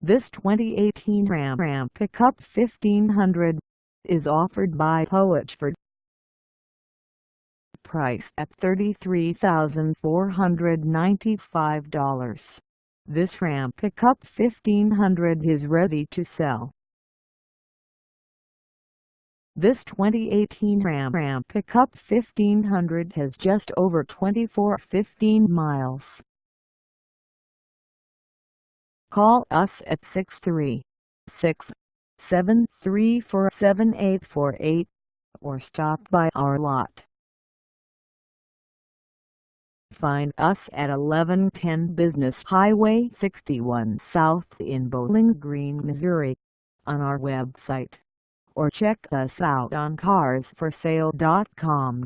This 2018 Ram Pickup 1500 is offered by Poage Ford. Price at $33,495. This Ram Pickup 1500 is ready to sell. This 2018 Ram Pickup 1500 has just over 2415 miles. Call us at 636-734-7848 or stop by our lot. Find us at 1110 Business Highway 61 South in Bowling Green, Missouri, on our website, or check us out on carsforsale.com.